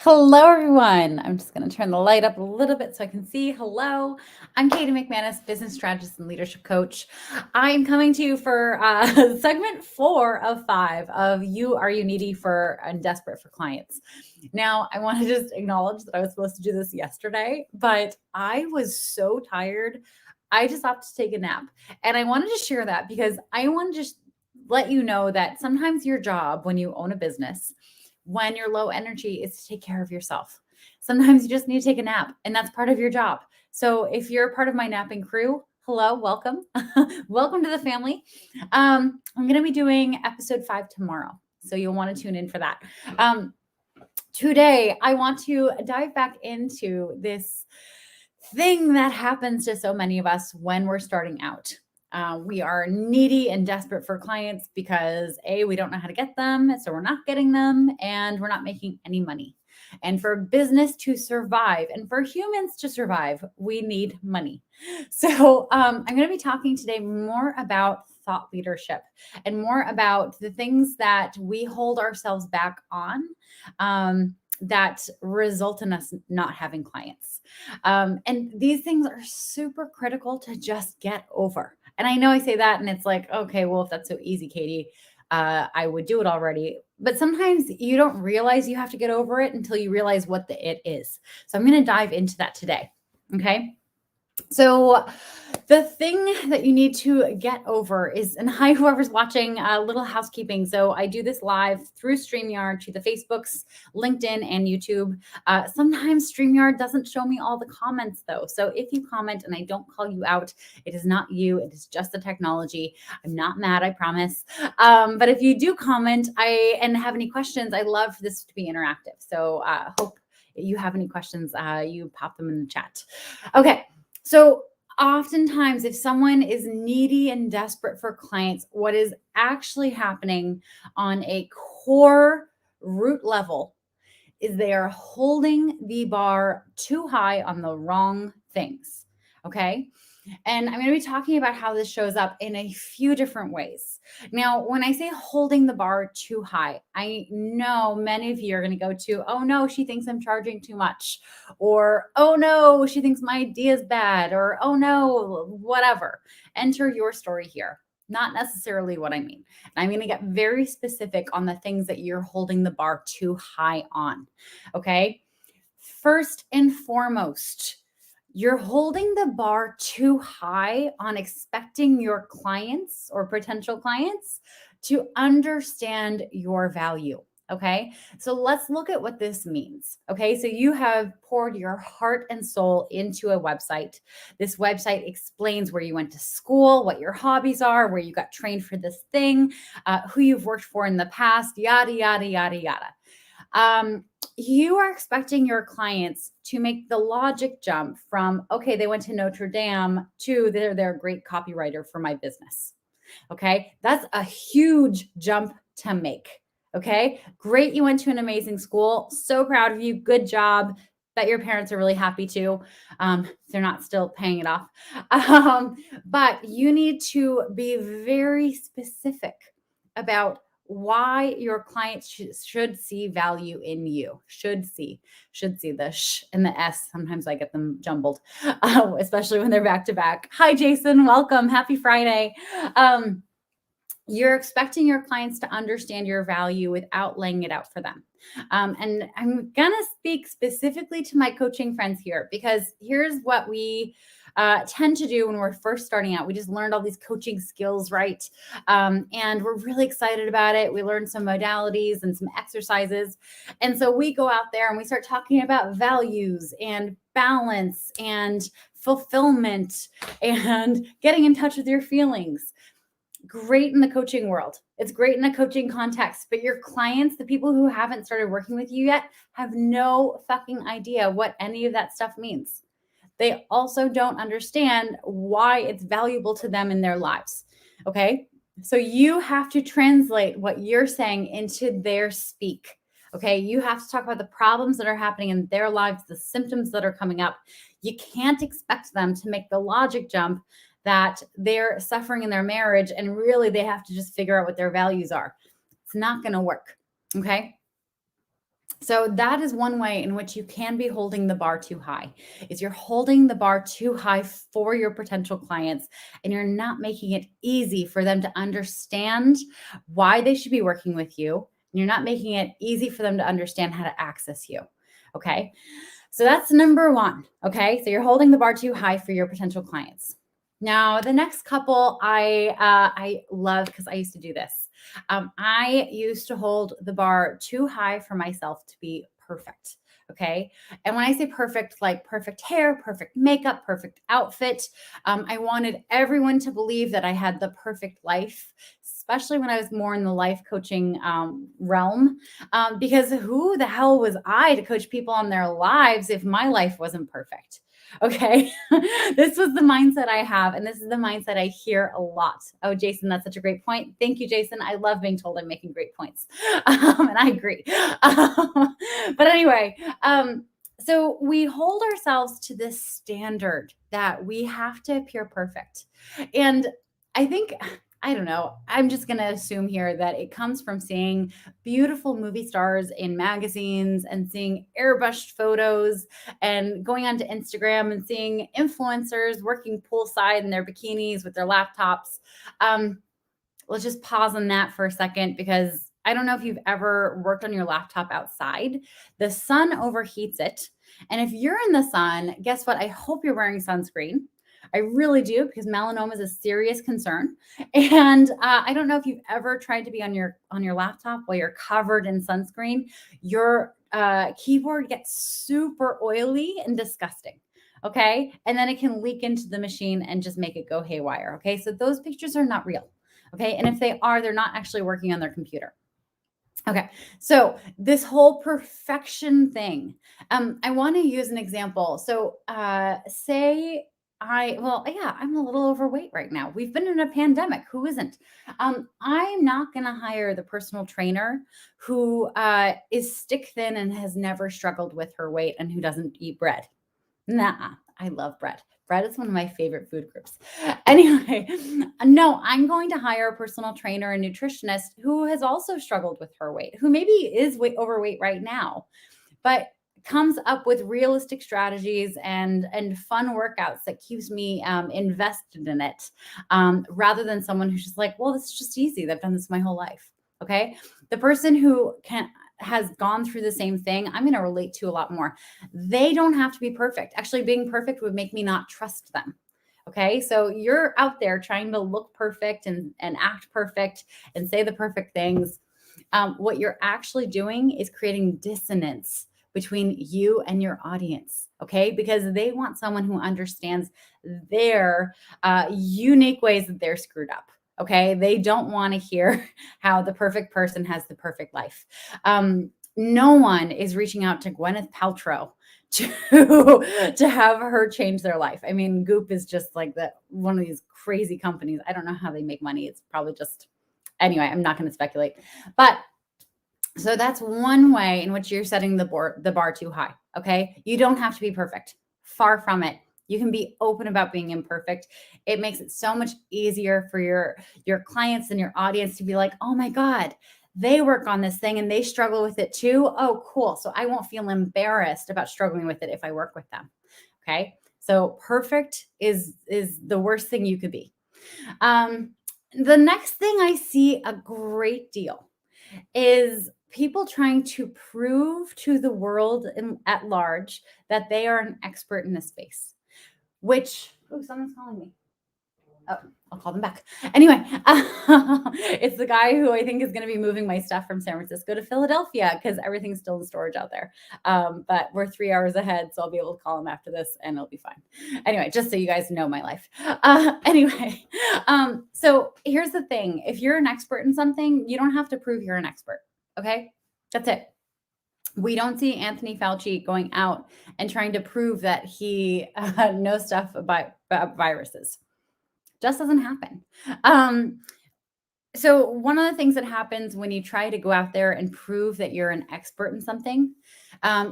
Hello, everyone. I'm just going to turn the light up a little bit so I can see. Hello, I'm Katie McManus, business strategist and leadership coach. I'm coming to you for segment 4 of 5 of You Are You Needy for and Desperate for Clients. Now, I want to just acknowledge that I was supposed to do this yesterday, but I was so tired. I just opted to take a nap. And I wanted to share that because I want to just let you know that sometimes your job when you own a business, when you're low energy, is to take care of yourself. Sometimes you just need to take a nap, and that's part of your job. So if you're part of my napping crew, hello, welcome. Welcome to the family. I'm going to be doing episode 5 tomorrow. So you'll want to tune in for that. Today, I want to dive back into this thing that happens to so many of us when we're starting out. We are needy and desperate for clients because A, we don't know how to get them, so we're not getting them, and we're not making any money. And for business to survive and for humans to survive, we need money. So I'm going to be talking today more about thought leadership and more about the things that we hold ourselves back on that result in us not having clients. And these things are super critical to just get over. And I know I say that and it's like, okay, well, if that's so easy, Katie, I would do it already. But sometimes you don't realize you have to get over it until you realize what the it is. So I'm going to dive into that today. Okay. So the thing that you need to get over is, and hi, whoever's watching, a little housekeeping. So I do this live through StreamYard to the Facebooks, LinkedIn, and YouTube. Sometimes StreamYard doesn't show me all the comments though. So if you comment and I don't call you out, it is not you. It is just the technology. I'm not mad, I promise. But if you do comment and have any questions, I love for this to be interactive. So hope you have any questions, you pop them in the chat. Okay. So oftentimes, if someone is needy and desperate for clients, what is actually happening on a core root level is they are holding the bar too high on the wrong things. Okay. And I'm going to be talking about how this shows up in a few different ways. Now, when I say holding the bar too high, I know many of you are going to go to, oh no, she thinks I'm charging too much, or oh no, she thinks my idea is bad, or oh no, whatever. Enter your story here. Not necessarily what I mean. And I'm going to get very specific on the things that you're holding the bar too high on. Okay. First and foremost, you're holding the bar too high on expecting your clients or potential clients to understand your value. Okay. So let's look at what this means. Okay. So you have poured your heart and soul into a website. This website explains where you went to school, what your hobbies are, where you got trained for this thing, who you've worked for in the past, yada, yada, yada, yada. You are expecting your clients to make the logic jump from, okay, they went to Notre Dame to they're a great copywriter for my business. Okay. That's a huge jump to make. Okay. Great. You went to an amazing school. So proud of you. Good job. Bet your parents are really happy too. They're not still paying it off. But you need to be very specific about why your clients should see value in you. Should see the sh and the s. Sometimes I get them jumbled, especially when they're back to back. Hi, Jason. Welcome. Happy Friday. You're expecting your clients to understand your value without laying it out for them. And I'm going to speak specifically to my coaching friends here, because here's what we tend to do when we're first starting out. We just learned all these coaching skills, right? And we're really excited about it. We learned some modalities and some exercises. And so we go out there and we start talking about values and balance and fulfillment and getting in touch with your feelings. Great in the coaching world. It's great in a coaching context, but your clients, the people who haven't started working with you yet, have no fucking idea what any of that stuff means. They also don't understand why it's valuable to them in their lives. Okay. So you have to translate what you're saying into their speak. Okay. You have to talk about the problems that are happening in their lives, the symptoms that are coming up. You can't expect them to make the logic jump that they're suffering in their marriage and really they have to just figure out what their values are. It's not going to work. Okay. So that is one way in which you can be holding the bar too high. Is you're holding the bar too high for your potential clients and you're not making it easy for them to understand why they should be working with you. And you're not making it easy for them to understand how to access you. Okay? So that's number one. Okay? So you're holding the bar too high for your potential clients. Now, the next couple I love because I used to do this. I used to hold the bar too high for myself to be perfect. Okay. And when I say perfect, like perfect hair, perfect makeup, perfect outfit, I wanted everyone to believe that I had the perfect life, especially when I was more in the life coaching realm. Because who the hell was I to coach people on their lives if my life wasn't perfect? Okay. This was the mindset I have, and this is the mindset I hear a lot. Oh, Jason, that's such a great point. Thank you, Jason. I love being told I'm making great points. And I agree. But anyway, so we hold ourselves to this standard that we have to appear perfect. And I think, I don't know, I'm just going to assume here that it comes from seeing beautiful movie stars in magazines and seeing airbrushed photos and going onto Instagram and seeing influencers working poolside in their bikinis with their laptops. Um, let's just pause on that for a second because I don't know if you've ever worked on your laptop outside. The sun overheats it. And if you're in the sun, guess what? I hope you're wearing sunscreen. I really do because melanoma is a serious concern. And I don't know if you've ever tried to be on your laptop while you're covered in sunscreen. Your keyboard gets super oily and disgusting. Okay. And then it can leak into the machine and just make it go haywire. Okay. So those pictures are not real. Okay. And if they are, they're not actually working on their computer. Okay. So this whole perfection thing, I want to use an example. So say I'm a little overweight right now. We've been in a pandemic. Who isn't? I'm not going to hire the personal trainer who is stick thin and has never struggled with her weight and who doesn't eat bread. Nah, I love bread. Bread is one of my favorite food groups. Anyway, no, I'm going to hire a personal trainer and nutritionist who has also struggled with her weight, who maybe is overweight right now, but comes up with realistic strategies and fun workouts that keeps me invested in it, rather than someone who's just like, well, this is just easy. I've done this my whole life. Okay, the person who has gone through the same thing, I'm going to relate to a lot more. They don't have to be perfect. Actually, being perfect would make me not trust them. Okay. So you're out there trying to look perfect and act perfect and say the perfect things. What you're actually doing is creating dissonance between you and your audience. Okay. Because they want someone who understands their unique ways that they're screwed up. Okay. They don't want to hear how the perfect person has the perfect life. No one is reaching out to Gwyneth Paltrow to to have her change their life. I mean, Goop is just like one of these crazy companies. I don't know how they make money. It's probably just anyway, I'm not going to speculate. But so that's one way in which you're setting the bar too high. Okay. You don't have to be perfect. Far from it. You can be open about being imperfect. It makes it so much easier for your clients and your audience to be like, oh my God, they work on this thing and they struggle with it too. Oh, cool. So I won't feel embarrassed about struggling with it if I work with them. Okay. So perfect is the worst thing you could be. The next thing I see a great deal is people trying to prove to the world at large that they are an expert in a space, which, oh, someone's calling me. Oh, I'll call them back. Anyway, it's the guy who I think is going to be moving my stuff from San Francisco to Philadelphia because everything's still in storage out there. But we're 3 hours ahead, so I'll be able to call him after this and it'll be fine. Anyway, just so you guys know my life. Anyway, so here's the thing. If you're an expert in something, you don't have to prove you're an expert. Okay? That's it. We don't see Anthony Fauci going out and trying to prove that he knows stuff about viruses. Just doesn't happen. So one of the things that happens when you try to go out there and prove that you're an expert in something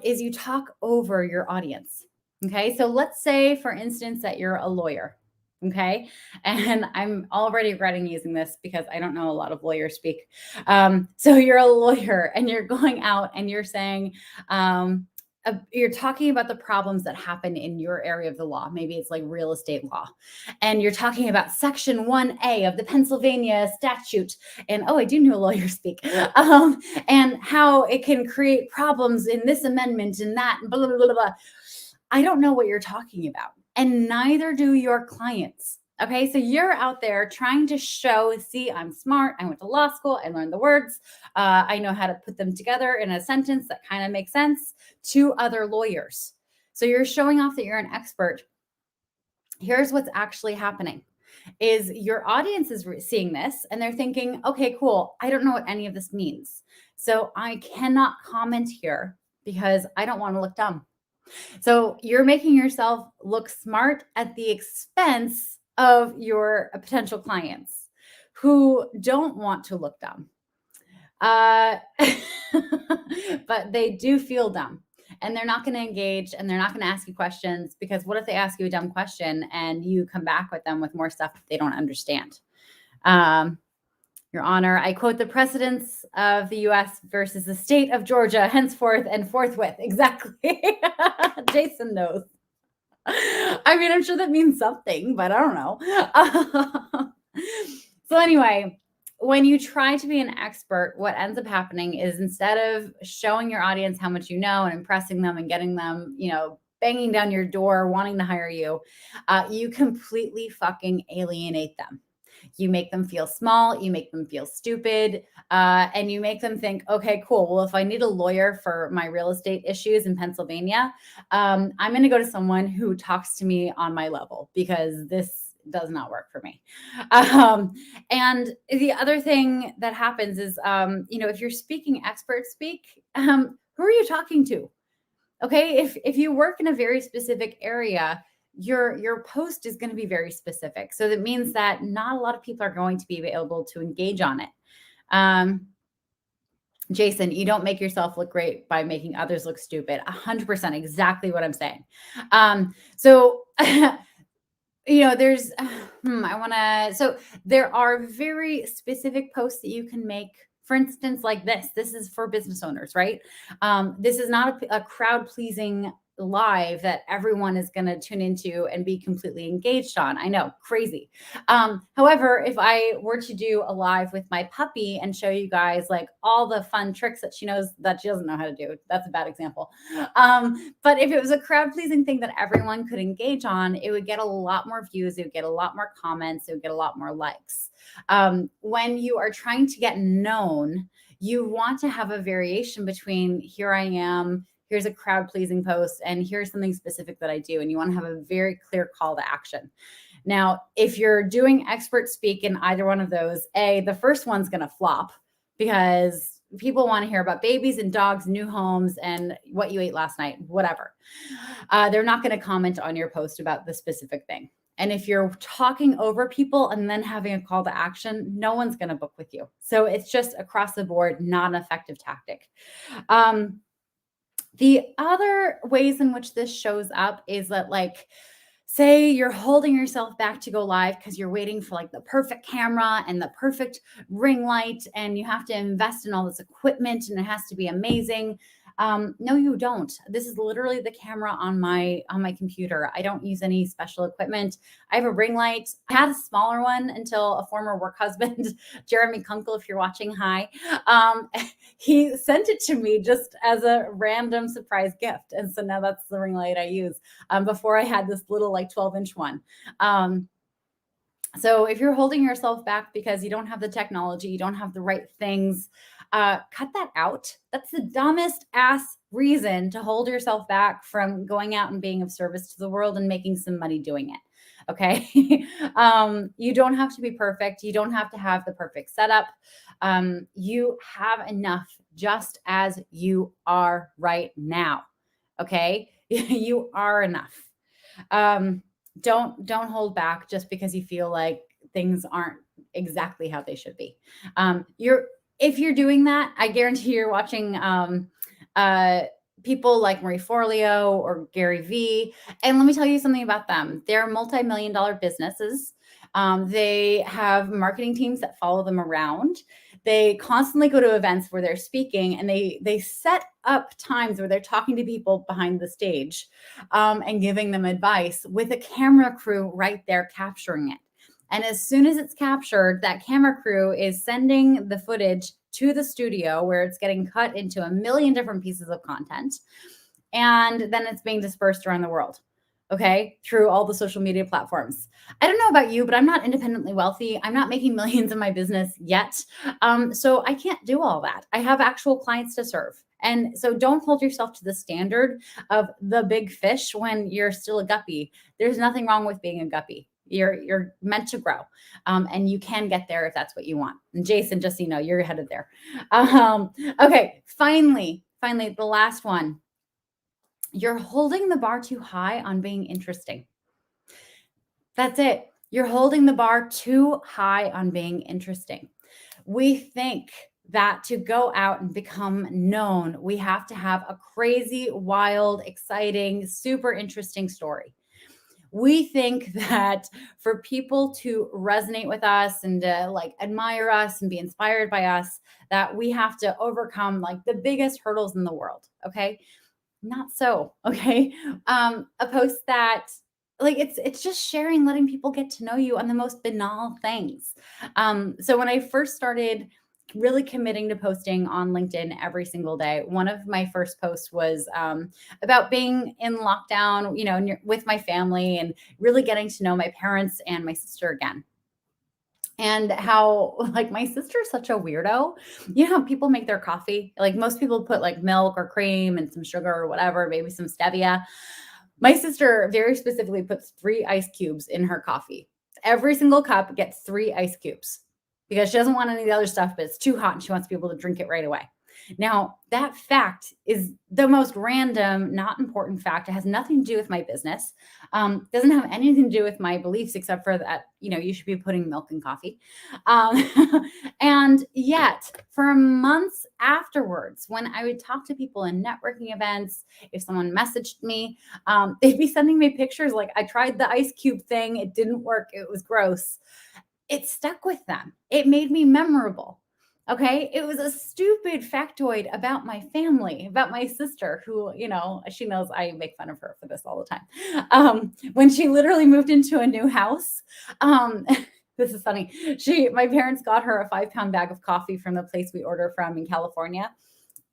is you talk over your audience. Okay. So let's say, for instance, that you're a lawyer. Okay. And I'm already regretting using this because I don't know a lot of lawyers speak. So you're a lawyer and you're going out and you're saying, you're talking about the problems that happen in your area of the law. Maybe it's like real estate law. And you're talking about Section 1A of the Pennsylvania statute. And oh, I do know lawyers speak. And how it can create problems in this amendment and that, and blah, blah, blah, blah. I don't know what you're talking about, and neither do your clients. Okay, so you're out there trying to show, see, I'm smart. I went to law school. I learned the words. I know how to put them together in a sentence that kind of makes sense to other lawyers. So you're showing off that you're an expert. Here's what's actually happening is your audience is seeing this and they're thinking, okay, cool. I don't know what any of this means. So I cannot comment here because I don't want to look dumb. So you're making yourself look smart at the expense of your potential clients who don't want to look dumb. Uh, but they do feel dumb and they're not going to engage and they're not going to ask you questions because what if they ask you a dumb question and you come back with them with more stuff that they don't understand? Your Honor, I quote the precedents of the US versus the state of Georgia, henceforth and forthwith. Exactly. Jason knows. I mean, I'm sure that means something, but I don't know. So, anyway, when you try to be an expert, what ends up happening is instead of showing your audience how much you know and impressing them and getting them, banging down your door, wanting to hire you, you completely fucking alienate them. You make them feel small, you make them feel stupid, and you make them think, okay, cool. Well, if I need a lawyer for my real estate issues in Pennsylvania, I'm going to go to someone who talks to me on my level because this does not work for me. And the other thing that happens is, if you're speaking expert speak, who are you talking to? Okay, if you work in a very specific area, your post is going to be very specific. So that means that not a lot of people are going to be able to engage on it. Jason, you don't make yourself look great by making others look stupid. 100%, exactly what I'm saying. So there's so there are very specific posts that you can make. For instance, like this is for business owners, right? This is not a crowd pleasing live that everyone is going to tune into and be completely engaged on. I know, crazy. However, if I were to do a live with my puppy and show you guys like all the fun tricks that she knows that she doesn't know how to do, that's a bad example. But if it was a crowd pleasing thing that everyone could engage on, it would get a lot more views. It would get a lot more comments. It would get a lot more likes. When you are trying to get known, you want to have a variation between here I am, here's a crowd pleasing post, and here's something specific that I do. And you want to have a very clear call to action. Now, if you're doing expert speak in either one of those, the first one's going to flop because people want to hear about babies and dogs, new homes, and what you ate last night, whatever. They're not going to comment on your post about the specific thing. And if you're talking over people and then having a call to action, no one's going to book with you. So it's just across the board, not an effective tactic. The other ways in which this shows up is that, like, say you're holding yourself back to go live because you're waiting for like the perfect camera and the perfect ring light, and you have to invest in all this equipment and it has to be amazing. No, you don't. This is literally the camera on my computer. I don't use any special equipment. I have a ring light. I had a smaller one until a former work husband, Jeremy Kunkel, if you're watching, hi. He sent it to me just as a random surprise gift. And so now that's the ring light I use. Before I had this little like 12-inch one. So if you're holding yourself back because you don't have the technology, you don't have the right things, cut that out. That's the dumbest ass reason to hold yourself back from going out and being of service to the world and making some money doing it. Okay. You don't have to be perfect. You don't have to have the perfect setup. You have enough just as you are right now. Okay. You are enough. Don't hold back just because you feel like things aren't exactly how they should be. If you're doing that, I guarantee you're watching people like Marie Forleo or Gary Vee. And let me tell you something about them. They're multi-million dollar businesses. They have marketing teams that follow them around. They constantly go to events where they're speaking, and they set up times where they're talking to people behind the stage, and giving them advice with a camera crew right there capturing it. And as soon as it's captured, that camera crew is sending the footage to the studio where it's getting cut into a million different pieces of content. And then it's being dispersed around the world. Okay. Through all the social media platforms. I don't know about you, but I'm not independently wealthy. I'm not making millions in my business yet. So I can't do all that. I have actual clients to serve. And so don't hold yourself to the standard of the big fish when you're still a guppy. There's nothing wrong with being a guppy. You're meant to grow, and you can get there if that's what you want. And Jason, just so you know, you're headed there. Okay, finally, the last one. You're holding the bar too high on being interesting. That's it. You're holding the bar too high on being interesting. We think that to go out and become known, we have to have a crazy, wild, exciting, super interesting story. We think that for people to resonate with us and to like admire us and be inspired by us, that we have to overcome like the biggest hurdles in the world. Okay. Not so. Okay. A post that like it's just sharing, letting people get to know you on the most banal things. So when I first started really committing to posting on LinkedIn every single day, one of my first posts was about being in lockdown, with my family and really getting to know my parents and my sister again. And how like my sister's such a weirdo. You know how people make their coffee? Like most people put like milk or cream and some sugar or whatever, maybe some stevia. My sister very specifically puts 3 ice cubes in her coffee. Every single cup gets 3 ice cubes because she doesn't want any of the other stuff, but it's too hot and she wants to be able to drink it right away. Now, that fact is the most random, not important fact. It has nothing to do with my business. Doesn't have anything to do with my beliefs, except for that, you should be putting milk in coffee. And yet, for months afterwards, when I would talk to people in networking events, if someone messaged me, they'd be sending me pictures like, I tried the ice cube thing. It didn't work. It was gross. It stuck with them. It made me memorable. Okay. It was a stupid factoid about my family, about my sister, who, she knows I make fun of her for this all the time. When she literally moved into a new house, this is funny. My parents got her a 5-pound bag of coffee from the place we order from in California.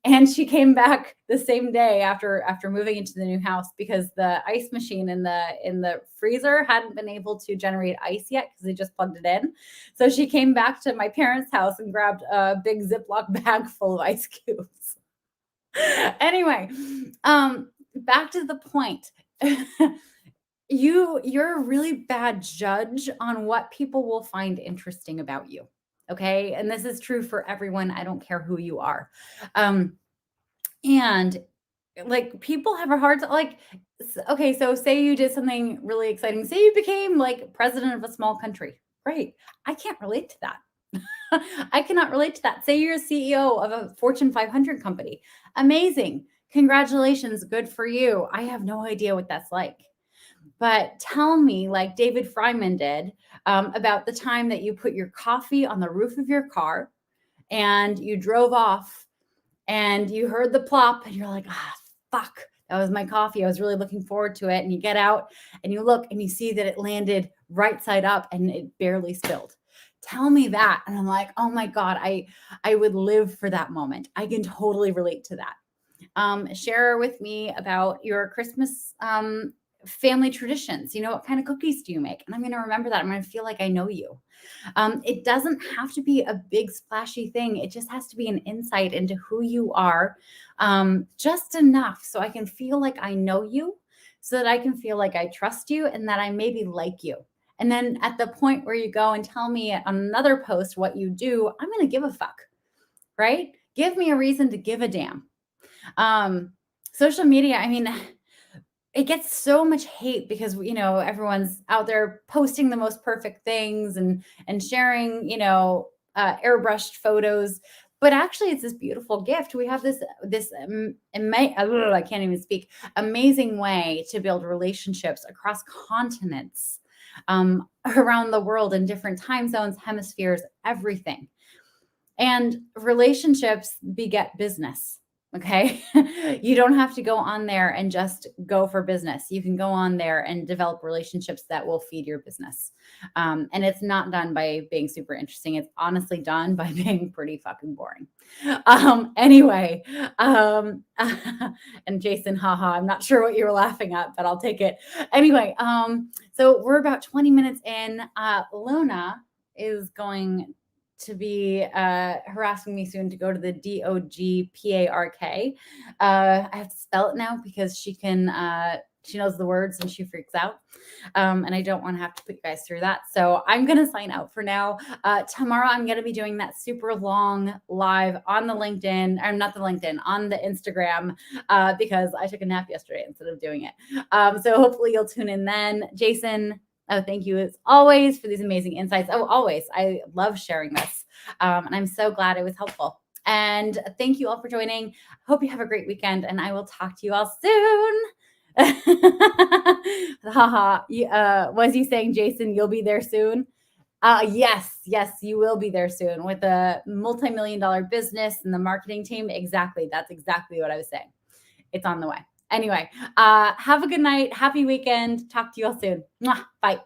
And she came back the same day after moving into the new house because the ice machine in the freezer hadn't been able to generate ice yet because they just plugged it in. So she came back to my parents' house and grabbed a big Ziploc bag full of ice cubes. Anyway, back to the point. You're a really bad judge on what people will find interesting about you. Okay. And this is true for everyone. I don't care who you are. And like people have a hard time, like, okay, so say you did something really exciting. Say you became like president of a small country. Great. I can't relate to that. I cannot relate to that. Say you're a CEO of a Fortune 500 company. Amazing. Congratulations. Good for you. I have no idea what that's like. But tell me, like David Fryman did, about the time that you put your coffee on the roof of your car and you drove off and you heard the plop and you're like, fuck, that was my coffee. I was really looking forward to it. And you get out and you look and you see that it landed right side up and it barely spilled. Tell me that. And I'm like, oh my God, I would live for that moment. I can totally relate to that. Share with me about your Christmas family traditions. What kind of cookies do you make? And I'm going to remember that. I'm going to feel like I know you. It doesn't have to be a big splashy thing. It just has to be an insight into who you are, just enough so I can feel like I know you, so that I can feel like I trust you and that I maybe like you. And then at the point where you go and tell me on another post what you do, I'm going to give a fuck, right? Give me a reason to give a damn. Social media, I mean, it gets so much hate because everyone's out there posting the most perfect things and sharing airbrushed photos. But actually, it's this beautiful gift. We have I can't even speak, amazing way to build relationships across continents, around the world in different time zones, hemispheres, everything. And relationships beget business. Okay. You don't have to go on there and just go for business. You can go on there and develop relationships that will feed your business. And it's not done by being super interesting. It's honestly done by being pretty fucking boring. Anyway, and Jason, haha, I'm not sure what you were laughing at, but I'll take it. Anyway, so we're about 20 minutes in. Luna is going to be harassing me soon to go to the DOGPARK. I have to spell it now because she knows the words and she freaks out. And I don't want to have to put you guys through that. So I'm going to sign out for now. Tomorrow, I'm going to be doing that super long live on the LinkedIn, or not the LinkedIn, on the Instagram, because I took a nap yesterday instead of doing it. So hopefully you'll tune in then. Jason, oh, thank you as always for these amazing insights. Oh, always. I love sharing this. And I'm so glad it was helpful. And thank you all for joining. Hope you have a great weekend, and I will talk to you all soon. Haha. Was he saying, Jason, you'll be there soon? Yes, you will be there soon with a multi-million-dollar business and the marketing team. Exactly. That's exactly what I was saying. It's on the way. Anyway, have a good night. Happy weekend. Talk to you all soon. Mwah. Bye.